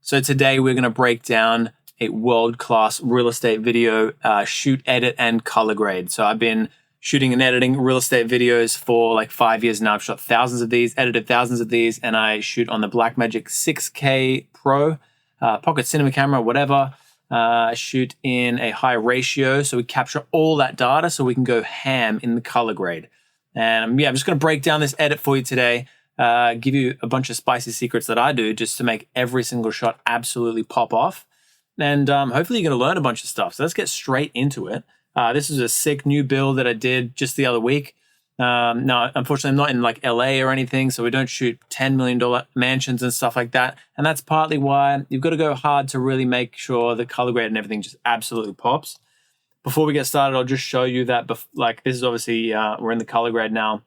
So today we're going to break down a world-class real estate video shoot, edit, and color grade. So I've been shooting and editing real estate videos for like 5 years now. I've shot thousands of these, edited thousands of these, and I shoot on the Blackmagic 6K Pro, pocket cinema camera, whatever. I shoot in a high ratio, so we capture all that data so we can go ham in the color grade. And yeah, I'm just going to break down this edit for you today, give you a bunch of spicy secrets that I do just to make every single shot absolutely pop off. And hopefully you're going to learn a bunch of stuff. So let's get straight into it. This is a sick new build that I did just the other week. Now, unfortunately, I'm not in like LA or anything, so we don't shoot $10 million mansions and stuff like that. And that's partly why you've got to go hard to really make sure the color grade and everything just absolutely pops. Before we get started, I'll just show you that, like this is obviously, we're in the color grade now,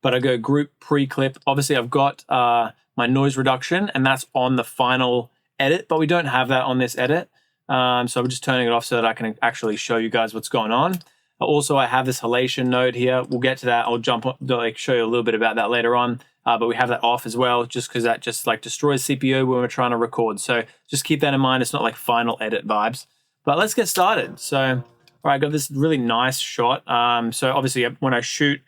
but I go group pre-clip. Obviously, I've got my noise reduction, and that's on the final edit, but we don't have that on this edit. So I'm just turning it off so that I can actually show you guys what's going on. Also, I have this halation node here. We'll get to that. I'll jump on, like show you a little bit about that later on. But we have that off as well, just because that just like destroys CPU when we're trying to record. So just keep that in mind. It's not like final edit vibes. But let's get started. So, all right, I got this really nice shot. So obviously, when I shoot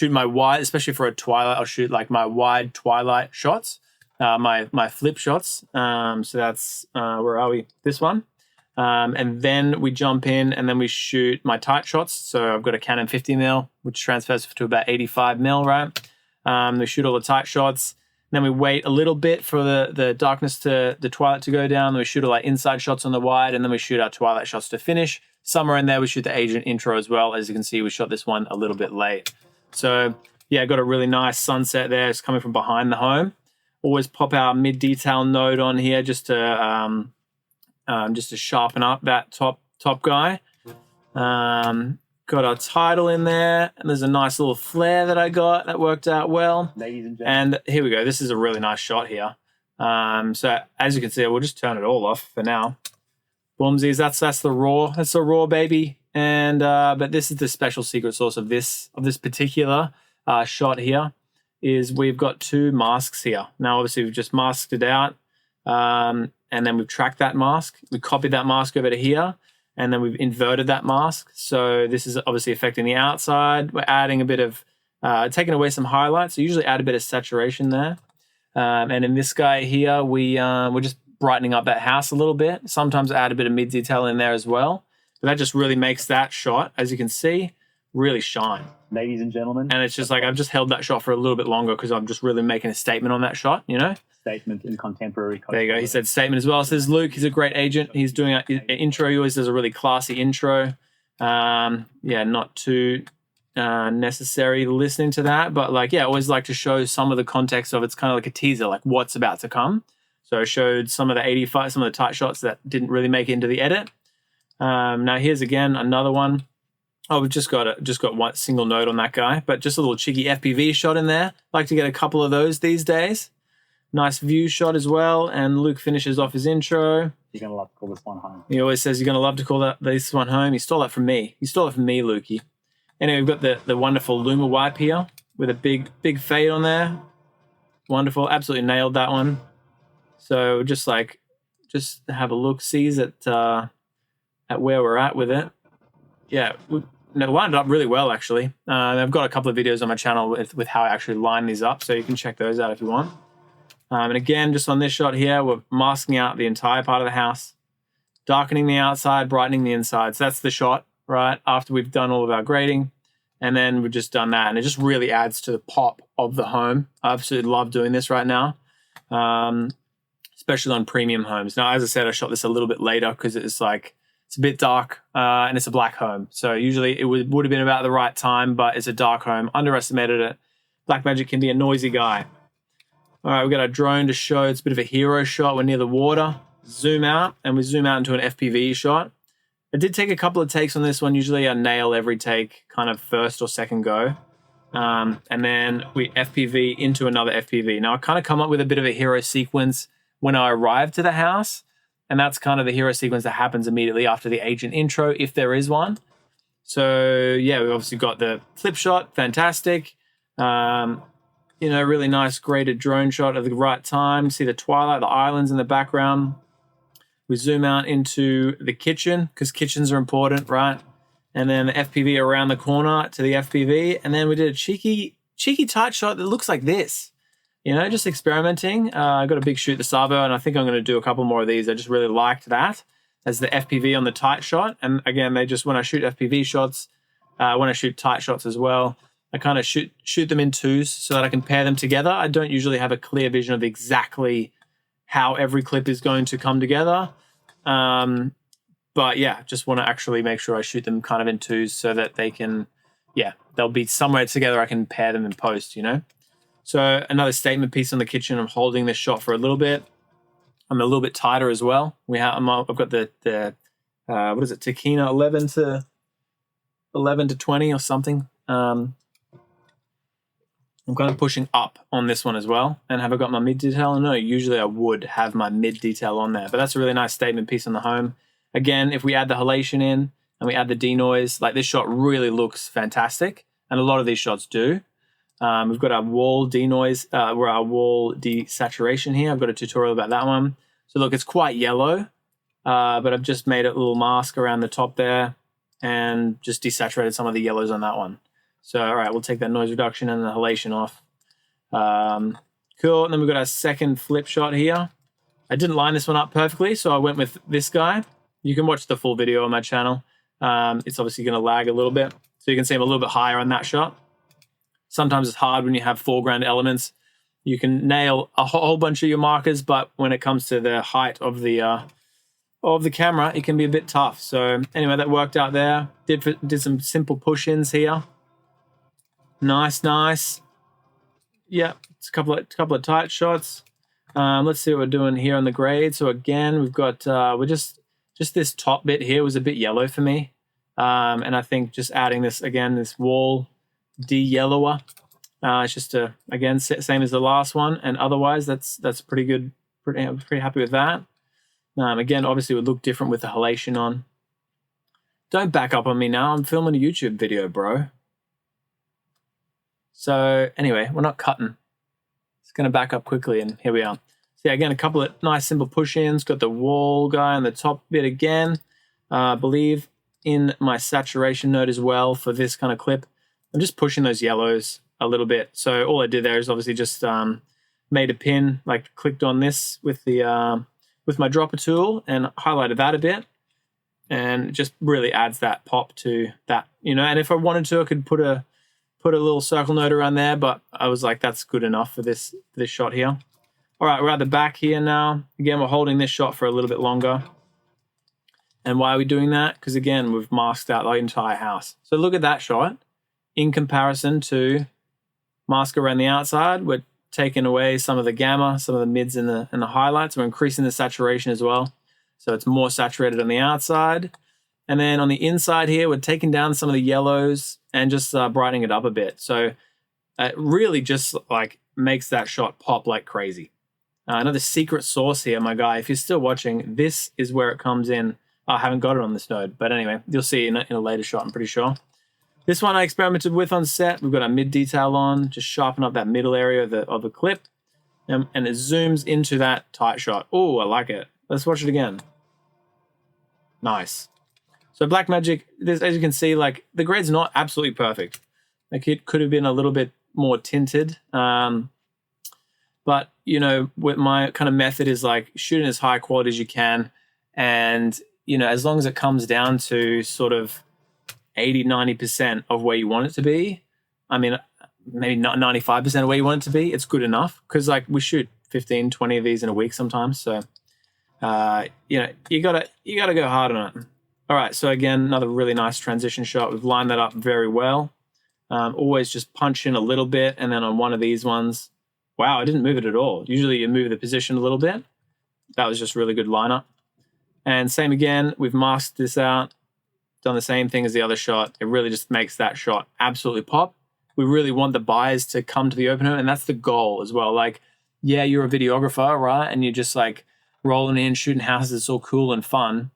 my wide, especially for a twilight, I'll shoot like my wide twilight shots, my flip shots. So that's where are we? This one. And then we jump in and then we shoot my tight shots. So I've got a Canon 50mm, which transfers to about 85mm, right? We shoot all the tight shots. Then we wait a little bit for the darkness the twilight to go down. Then we shoot all our inside shots on the wide, and then we shoot our twilight shots to finish. Somewhere in there, we shoot the agent intro as well. As you can see, we shot this one a little bit late. So yeah, got a really nice sunset there. It's coming from behind the home. Always pop our mid-detail node on here just to sharpen up that top guy. Got our title in there, and there's a nice little flare that I got that worked out well. Ladies and gentlemen. And here we go. This is a really nice shot here. So as you can see, we'll just turn it all off for now. Boomsies, that's the raw. That's the raw, baby. And but this is the special secret sauce of this particular shot here. Is we've got two masks here. Now, obviously, we've just masked it out. And then we've tracked that mask. We copied that mask over to here, and then we've inverted that mask. So this is obviously affecting the outside. We're adding a bit of, taking away some highlights. So usually add a bit of saturation there. And in this guy here, we're just brightening up that house a little bit. Sometimes add a bit of mid-detail in there as well. But that just really makes that shot, as you can see, really shine. Ladies and gentlemen. And it's just like, I've just held that shot for a little bit longer because I'm just really making a statement on that shot, you know? Statement in contemporary culture. There you go. He said statement as well. Says Luke, he's a great agent. He's doing an intro. He always does a really classy intro. Yeah, not too necessary listening to that, but like, yeah, I always like to show some of the context of it's kind of like a teaser, like what's about to come. So I showed some of the tight shots that didn't really make it into the edit. Now here's again another one. Oh, we've just got one single node on that guy, but just a little cheeky FPV shot in there. Like to get a couple of those these days. Nice view shot as well, and Luke finishes off his intro. You're going to love to call this one home. He always says you're going to love to call this one home. He stole that from me. He stole it from me, Lukey. Anyway, we've got the wonderful Luma wipe here with a big fade on there. Wonderful. Absolutely nailed that one. So just have a look-sees at where we're at with it. Yeah, we lined it up really well, actually. I've got a couple of videos on my channel with how I actually line these up, so you can check those out if you want. And again, just on this shot here, we're masking out the entire part of the house, darkening the outside, brightening the inside. So that's the shot, right? After we've done all of our grading, and then we've just done that, and it just really adds to the pop of the home. I absolutely love doing this right now, especially on premium homes. Now, as I said, I shot this a little bit later because it's a bit dark and it's a black home. So usually it would have been about the right time, but it's a dark home. Underestimated it. Blackmagic can be a noisy guy. All right, we've got our drone to show. It's a bit of a hero shot. We're near the water. Zoom out, and we zoom out into an FPV shot. I did take a couple of takes on this one. Usually I nail every take kind of first or second go. And then we FPV into another FPV. Now I kind of come up with a bit of a hero sequence when I arrive to the house. And that's kind of the hero sequence that happens immediately after the agent intro, if there is one. So yeah, we've obviously got the flip shot, fantastic. you know, really nice graded drone shot at the right time. See the twilight, the islands in the background. We zoom out into the kitchen because kitchens are important, right? And then the FPV around the corner to the FPV. And then we did a cheeky tight shot that looks like this. You know, just experimenting. I got a big shoot the Savo, and I think I'm going to do a couple more of these. I just really liked that as the FPV on the tight shot. And again, when I shoot FPV shots, when I shoot tight shots as well, I kind of shoot them in twos so that I can pair them together. I don't usually have a clear vision of exactly how every clip is going to come together. But yeah, just want to actually make sure I shoot them kind of in twos so that they can, they'll be somewhere together. I can pair them in post, you know? So another statement piece on the kitchen. I'm holding this shot for a little bit. I'm a little bit tighter as well. I've got the what is it? Takina 11 to 20 or something. I'm kind of pushing up on this one as well. And have I got my mid detail? No, usually I would have my mid detail on there, but that's a really nice statement piece on the home. Again, if we add the halation in and we add the denoise, like this shot really looks fantastic. And a lot of these shots do. We've got our wall denoise, or our wall desaturation here. I've got a tutorial about that one. So look, it's quite yellow, but I've just made a little mask around the top there and just desaturated some of the yellows on that one. So, all right, we'll take that noise reduction and the halation off. Cool, and then we've got our second flip shot here. I didn't line this one up perfectly, so I went with this guy. You can watch the full video on my channel. It's obviously gonna lag a little bit, so you can see I'm a little bit higher on that shot. Sometimes it's hard when you have foreground elements. You can nail a whole bunch of your markers, but when it comes to the height of the camera, it can be a bit tough. So anyway, that worked out there. Did some simple push-ins here. Nice. Yeah, it's a couple of tight shots. Let's see what we're doing here on the grade. So again, we've got we're just this top bit here was a bit yellow for me, and I think just adding this again, this wall de-yellower. It's just again same as the last one, and otherwise that's pretty good. Pretty happy with that. Again, obviously it would look different with the halation on. Don't back up on me now. I'm filming a YouTube video, bro. So anyway, we're not cutting. It's going to back up quickly, and here we are. So yeah, again, a couple of nice simple push-ins. Got the wall guy on the top bit again. I believe in my saturation node as well for this kind of clip. I'm just pushing those yellows a little bit. So all I did there is obviously just made a pin, like clicked on this with the with my dropper tool and highlighted that a bit, and it just really adds that pop to that, you know. And if I wanted to, I could put a little circle node around there, but I was like, that's good enough for this shot here. All right, we're at the back here now. Again, we're holding this shot for a little bit longer. And why are we doing that? Because again, we've masked out the entire house. So look at that shot in comparison to mask around the outside. We're taking away some of the gamma, some of the mids and the highlights. We're increasing the saturation as well. So it's more saturated on the outside. And then on the inside here, we're taking down some of the yellows and just brightening it up a bit. So it really just like makes that shot pop like crazy. Another secret sauce here, my guy. If you're still watching, this is where it comes in. I haven't got it on this node, but anyway, you'll see in a later shot, I'm pretty sure. This one I experimented with on set. We've got our mid detail on, just sharpen up that middle area of the clip, and it zooms into that tight shot. Oh, I like it. Let's watch it again. Nice. So Blackmagic, as you can see, like the grade's not absolutely perfect. Like it could have been a little bit more tinted. But you know, what my kind of method is like shooting as high quality as you can. And, you know, as long as it comes down to sort of 80-90% of where you want it to be, I mean, maybe not 95% of where you want it to be, it's good enough. Because like we shoot 15, 20 of these in a week sometimes. So, you know, you gotta go hard on it. All right, so again, another really nice transition shot. We've lined that up very well. Always just punch in a little bit, and then on one of these ones, wow, I didn't move it at all. Usually you move the position a little bit. That was just really good lineup. And same again, we've masked this out, done the same thing as the other shot. It really just makes that shot absolutely pop. We really want the buyers to come to the open home, and that's the goal as well. Like, yeah, you're a videographer, right? And you're just like rolling in, shooting houses, it's all cool and fun.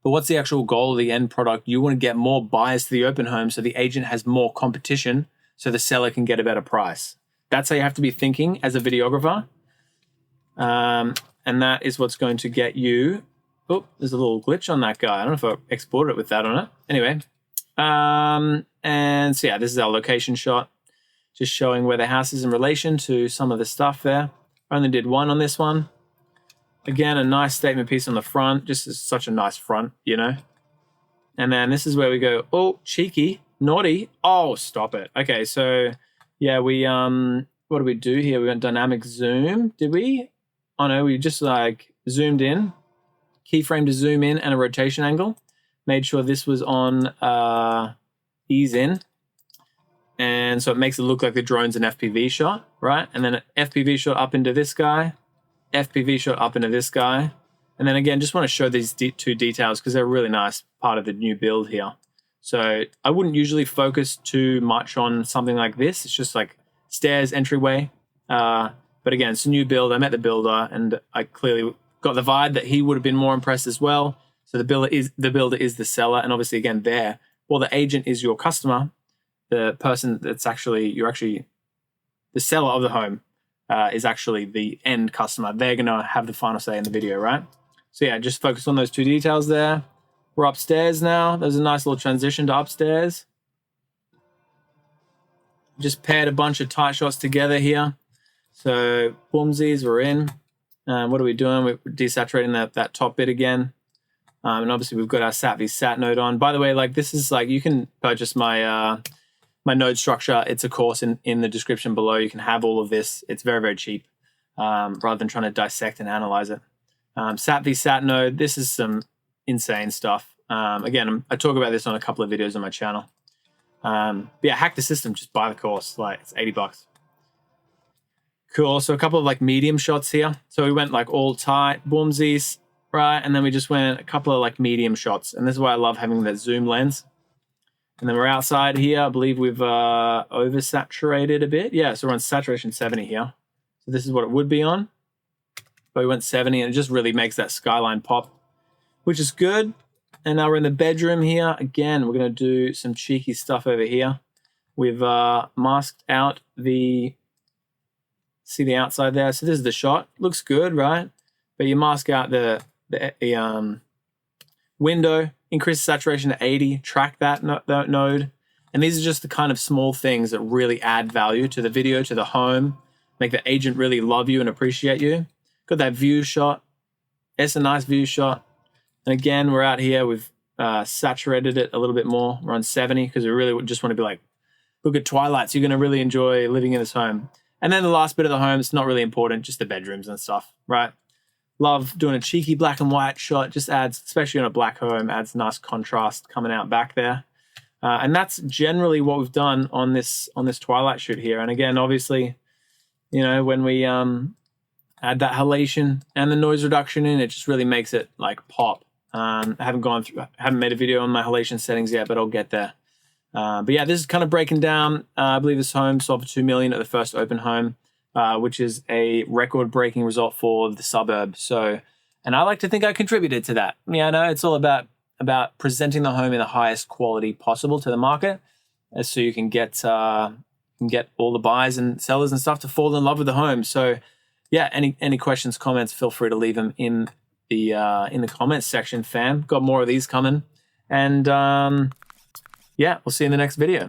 But what's the actual goal of the end product? You want to get more buyers to the open home so the agent has more competition so the seller can get a better price. that's how you have to be thinking as a videographer. And that is what's going to get you. Oh, there's a little glitch on that guy. I don't know if I exported it with that on it. Anyway, and so yeah, this is our location shot, just showing where the house is in relation to some of the stuff there. I only did one on this one. Again, a nice statement piece on the front. Just is such a nice front, you know. And then this is where we go, oh, cheeky, naughty. Oh, stop it. Okay, so yeah, we what did we do here? We went dynamic zoom, did we? Oh no, we just like zoomed in, keyframe to zoom in and a rotation angle. Made sure this was on ease in. And so it makes it look like the drone's an FPV shot, right? And then an FPV shot up into this guy, FPV shot up into this guy. And then again, just want to show these two details because they're a really nice part of the new build here. So I wouldn't usually focus too much on something like this. It's just like stairs, entryway. But again, it's a new build. I met the builder and I clearly got the vibe that he would have been more impressed as well. So the builder is the seller. And obviously again there, well, the agent is your customer. The person that's the seller of the home is actually the end customer. They're going to have the final say in the video, right? So yeah, just focus on those two details there. We're upstairs now. There's a nice little transition to upstairs. Just paired a bunch of tight shots together here. So boomsies, we're in. What are we doing? We're desaturating that top bit again. And obviously we've got our sat v sat node on. By the way, like this is like, you can purchase my my node structure. It's a course in the description below. You can have all of this. It's very, very cheap rather than trying to dissect and analyze it. Sat v sat node, this is some insane stuff. Again, I talk about this on a couple of videos on my channel. But yeah, hack the system, just buy the course. Like it's 80 bucks. Cool, so a couple of like medium shots here. So we went like all tight, boomsies, right? And then we just went a couple of like medium shots. And this is why I love having that zoom lens. And then we're outside here. I believe we've oversaturated a bit. Yeah, so we're on saturation 70 here. So this is what it would be on. But we went 70 and it just really makes that skyline pop, which is good. And now we're in the bedroom here. Again, we're going to do some cheeky stuff over here. We've masked out see the outside there. So this is the shot. Looks good, right? But you mask out the window, increase the saturation to 80, track that node. And these are just the kind of small things that really add value to the video, to the home, make the agent really love you and appreciate you. Got that view shot. It's a nice view shot. And again, we're out here. We've saturated it a little bit more. We're on 70 because we really just want to be like, look at twilights. You're going to really enjoy living in this home. And then the last bit of the home, it's not really important, just the bedrooms and stuff, right? Love doing a cheeky black and white shot. Just adds, especially on a black home, adds nice contrast coming out back there. And that's generally what we've done on this twilight shoot here. And again, obviously, you know, when we add that halation and the noise reduction in, it just really makes it like pop. I haven't made a video on my halation settings yet, but I'll get there. But yeah, this is kind of breaking down. I believe this home sold for $2 million at the first open home, which is a record-breaking result for the suburb. So, and I like to think I contributed to that. Yeah, I know it's all about presenting the home in the highest quality possible to the market, so you can get all the buyers and sellers and stuff to fall in love with the home. So, yeah, any questions, comments, feel free to leave them in the comments section, fam. Got more of these coming, and yeah, we'll see you in the next video.